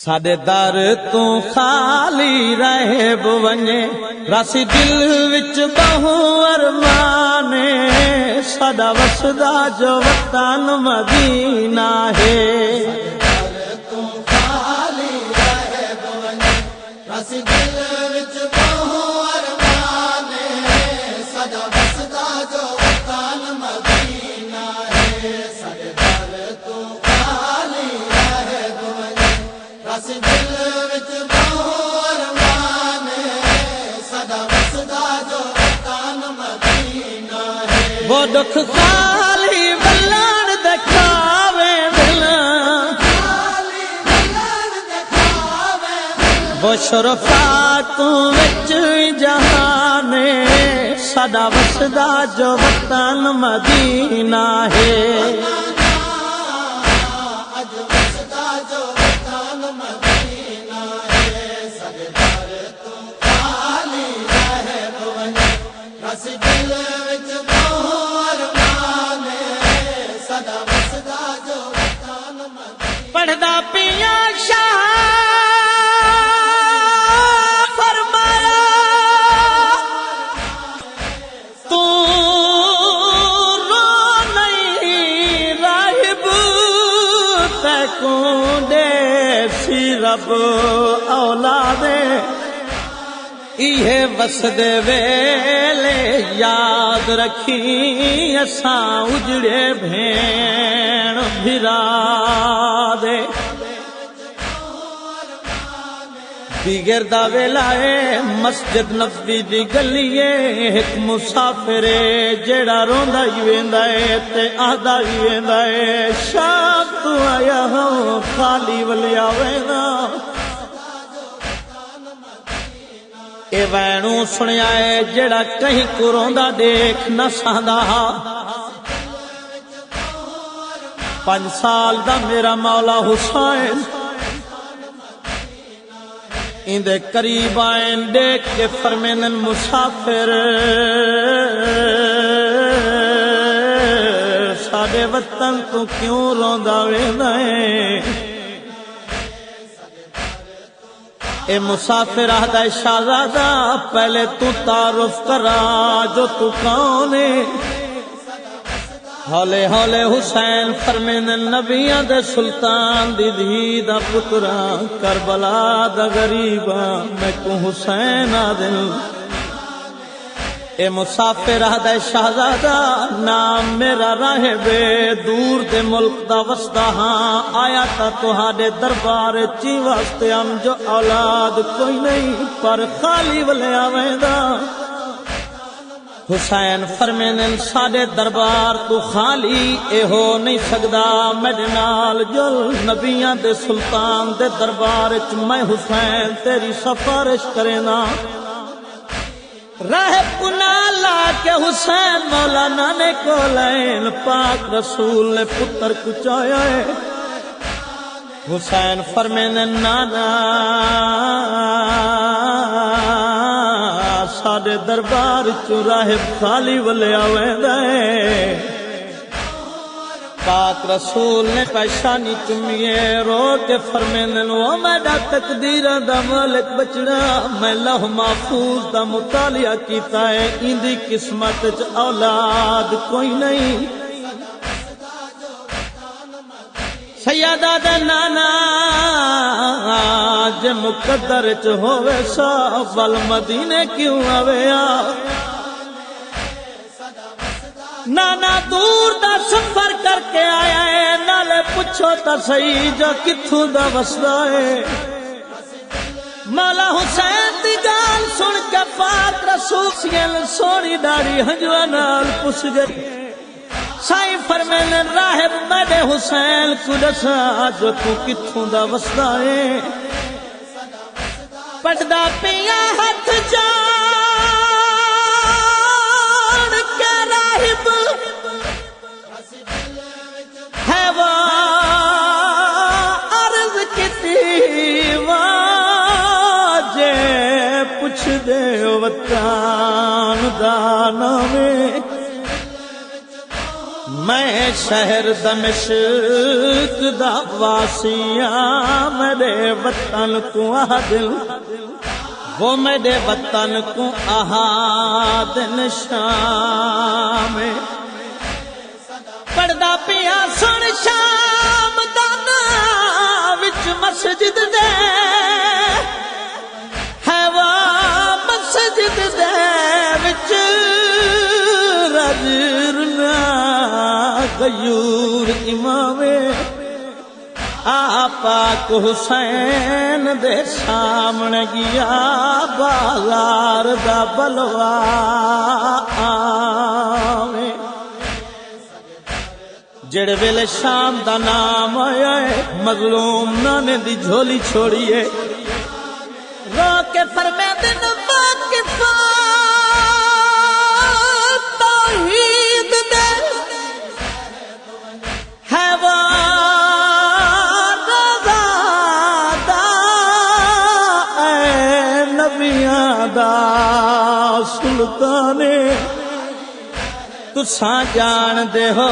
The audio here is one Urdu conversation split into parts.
ساڈے در تو خالی رہے بونے راسی دل وچ بہو ارمانے ساڈا وسدا جو وطن مدینہ ہے وہ دکھ خالی بلان دکھاوے دلان وہ شرفات وچ جہانے ساڈا وسدا جو وطن مدینہ ہے پڑھدا پیا شاہ فرمایا تو رو نہیں راہب تکوں دے سی رب اولاد ایہ وسدے ویلے یاد رکھی اساں اجڑے بھین بھرا دے دیگر دا ویلا ہے مسجد نبوی دی گلی ہے ایک مسافر جیڑا روندا ہی ویندا ہے تے آہدا ہی ویندا ہے شام تو آیا ہوں خالی ولیا ویندا اے وینوں سنیا ہے جیڑا کہیں کو روندا دیکھ نہ سہندا 5 سال دا میرا مولا حسین اندے قریب آئیں دیکھ کے فرمینن مسافر ساڈے وطن تو کیوں روندا ویندا ہے اے مسافر آہدا شہزادہ پہلے تو تعارف کرا جو تو کون ہے ہولے ہولے حسین فرمینن نبیاں دے سلطان دی دھی دا پترا کربلا دا غریبا میں کو حسین آدل اے مسافر آہدا شہزادہ نام میرا راہب دور دے ملک دا وسدا ہاں آیا تا تہاڈے دربار چی واسطے ہم جو اولاد کوئی نہیں پر خالی ولے آویندا حسین فرمینن ساڈے دربار تو خالی اے ہو نہیں سکدا میرے نال جل نبیاں دے سلطان دے دربار وچ میں حسین تیری سفارش کرینا راہ پنا لا کے حسین مولانا نے کولین پاک رسول نے پتر کچایا ہے حسین فرمینن نانا ساڈے دربار چو راہب خالی ولیا ویندا ہے پاک رسول نے پیشانی چمیے رو کے فرمینن او میڈا تقدیراں دا مالک بچڑا میں لوح محفوظ دا مطالعہ کیتا ہے ایندی قسمت وچ اولاد کوئی نہیں سیدہ دا نانا جے مقدر چ ہووے صاحب ول مدینے کیوں آویا نانا دور دا سفر کر کے آیا ہے نالے پوچھو تا صحیح جو کتھوں دا وسدا ہے مولا حسین دی گال سن کے پاک رسول سونی داڑھی ہنجواں نال پوچھ گئی سائیں فرمینن راہب میرے حسین کو دسا جو تو کتھوں دا وسدا ہے پڑھدا پیا ہاتھ جان کے راہب ہے وہ عرض کتی واجے پوچھ دے وطن دا نام میں شہر دمشق دا واسیاں، میرے وطن کو دل وہ میرے وطن کو احاد نشام پڑھدا پیا سن شام دانا وچ مسجد دے ہے وا مسجد دے وچ رجرنا غیور امام پاک حسین دے سامنے گیا بازار دا بلوا آویں جڑے ویلے شام دا نام آیا ہے مظلوم نانے دی جھولی چھوڑیے رو کے فرمے دن واقفا توحید دے ہے وہ سلطانے تساں جان دے ہو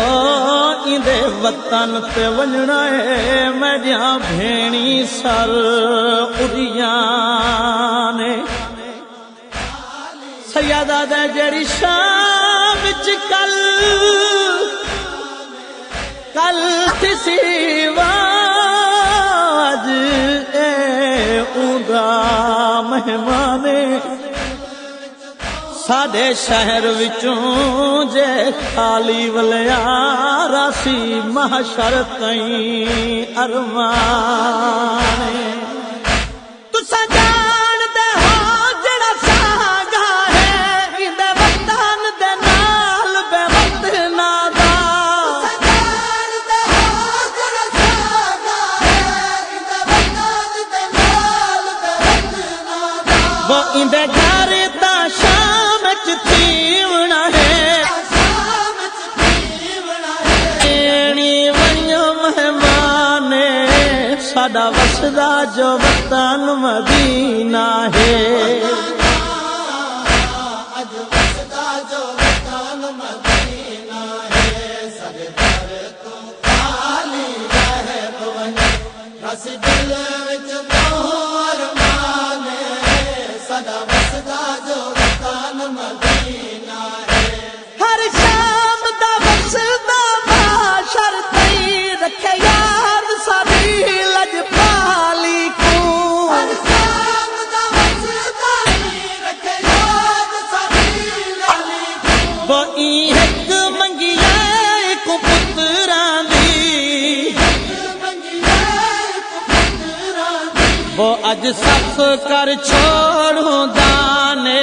ایندے وطن تے ونجنا ہے میں جہاں بھینی سر اڑیاں نے سیادہ دے جڑی شام وچ کل تسی واج اے اوندا مہمانے ساڈے شہر وچوں جے خالی ولیا راسی محشر تئیں ارمان تساں جان دے ہو جڑا ساگا ہے ایندے وطن دے نال بے وطنا دا جان دے ہو جڑا ساگا ہے ایندے وطن دے نال بے وطنا دا وہ ایندے گھر دا شام تیونا ہے مہمان ساڈا وسدا جو وطن مدینہ ہے ہر شام دا وسدا معاشر تئی رکھے یار ساری لج پالی کو ہر شام دا وسدا رکھے یار ساری لالی کو وہ ایک منگیا ایک پتراں دی وہ اج صف کر چھوڑوں دانے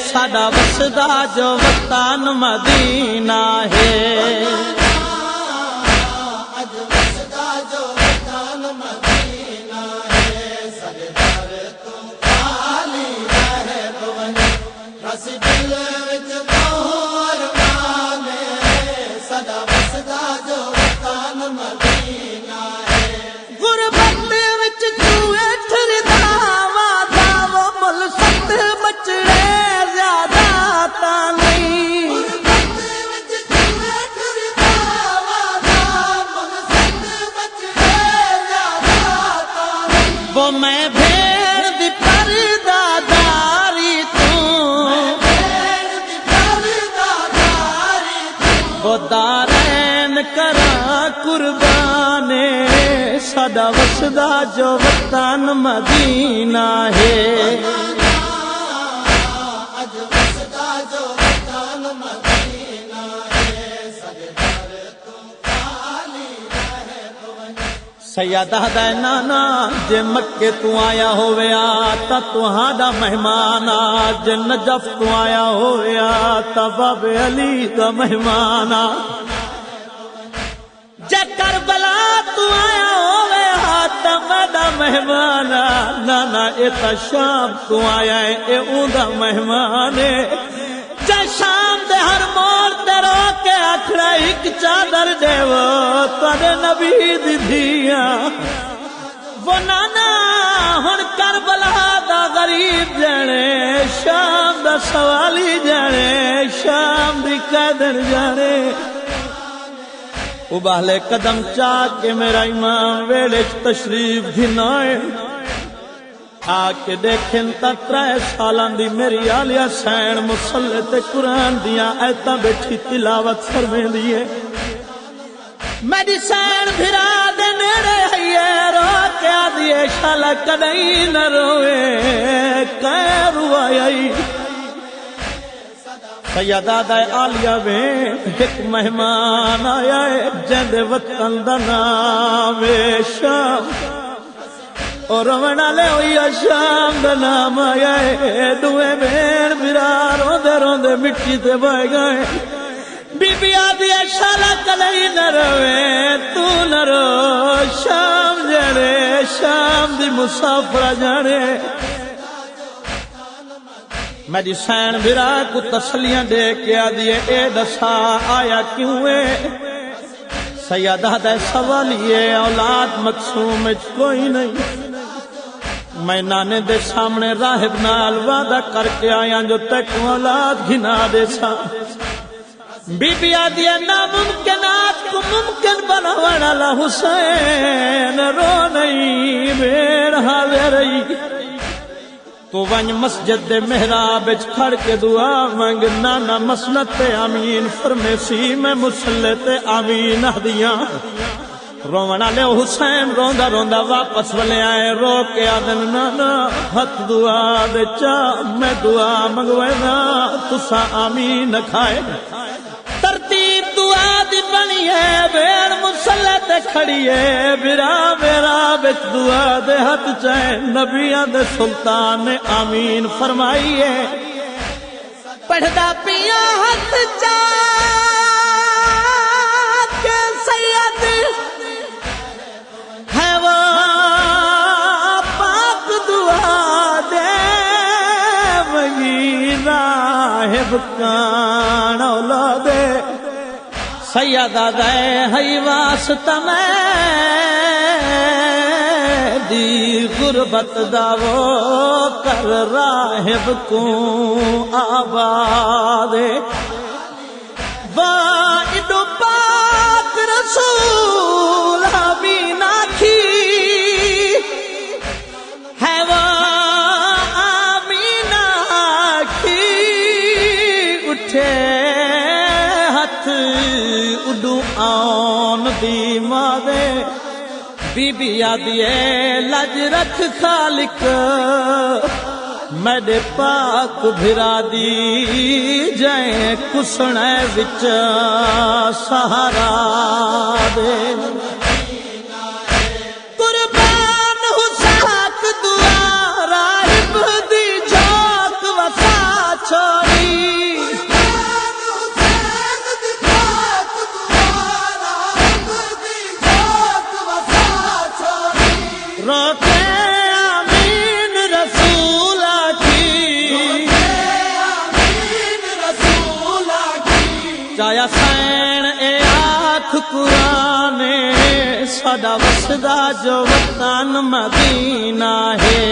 ساڈا وسدا جو وطن مدینہ ہے اج وسدا جو وطن مدینہ ہے سارے در تو خالی رہے بون رس دل وچ بہور مانے ساڈا وسدا جو وطن مدینہ ہے غربت وچ چوہے ٹھردا وادا وہ مل ست بچڑے وہ میں بھیڑ دی پرداداری وہ دارین کرا قربانے ساڈا وسدا جو وطن مدینہ ہے سیدہ دا نانا جے مکے تو آیا ہویا تا تہاڈا مہمان جے نجف تو آیا ہویا تا باب علی دا مہمان جے کربلا تو آیا ہویا تا میرا مہمان نانا اے تا شام تو آیا ہے اے اوندا مہمان جے شام دے ہر موڑ تے رو کے آکھڑا ایک چادر دے وہ تارے نبی دی دھیاں وہ نانا ہن کربلا دا غریب جانے شام دا سوالی جانے شام دی قیدر جانے ابالے قدم چاہ کے میرا امام ویڑے تشریف گھنائے آ کے دیکھیں تا 3 سالاں دی میری آلیہ سین مصلی تے قرآن دیاں ایتاں بیٹھی تلاوت فرمیں دیئے میری سین بھرا دے نیڑے ہئیے رو کے آدھیے شالا کدئی نہ روئے کہہ روائی سیدہ دے آلیہ میں ایک مہمان آیا ہے جندے وطن دا نام شام اور رونا لے ہوئی شام دا نام آیا ہے دوے بین برا روندے روندے مٹی تے بائے گئے بی بی آدھی شالا کلئی نہ روے تو نہ رو شام جانے شام دی مسافرہ جانے میری سین برا کو تسلیاں دے کے آدھیے اے دسا آیا کیوں ہے سیدہ دے سوالیے اولاد مقصوم کوئی نہیں میں نانے دے سامنے راہب نال وعدہ کر کے آیا جو تک اولاد گھنا دے سا بی بی آدھی ناممکنات کو ممکن بناونا لا حسین رو نہیں بیڑ حاضر رہی تو ونج مسجد دے محراب کھڑ کے دعا مانگ نانا مسنت تے آمین فرمے سی میں مسلح تے آمین ہدیاں رونا لے حسین روندا روندا واپس ولے آئے رو کے آدن نانا ہاتھ دعا دے چاہ میں دعا منگوے نا تسا آمین کھائے ترتیب دعا دی بنی ہے بیڑ مسلح تے کھڑی ہے برا میرا بچ دعا دے ہاتھ چاہے نبیان دے سلطان نے آمین فرمائی ہے پڑھدا پیا ہاتھ چاہ کے سید ہے وہ پاک دعا دے وہی راہب کان اولادے سیدہ دے ہی واسطہ میں دی غربت دا وہ کر راہب کو آباد واحد پاک رسول آمینہ کی ہے وہ آمینہ کی اٹھے ہاتھ اڈو آن دی مادے بی بی آدھیے لج رکھ خالق میرے پاک بھرا دی جائیں کسنے وچ سہارا دے قربان حساک دعا راہب دی جھوک وفا چھوڑی روکے آمین رسولہ کی چایا سین اے آنکھ قرآن ساڈا وسدا جو وطن مدینہ ہے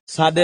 سادے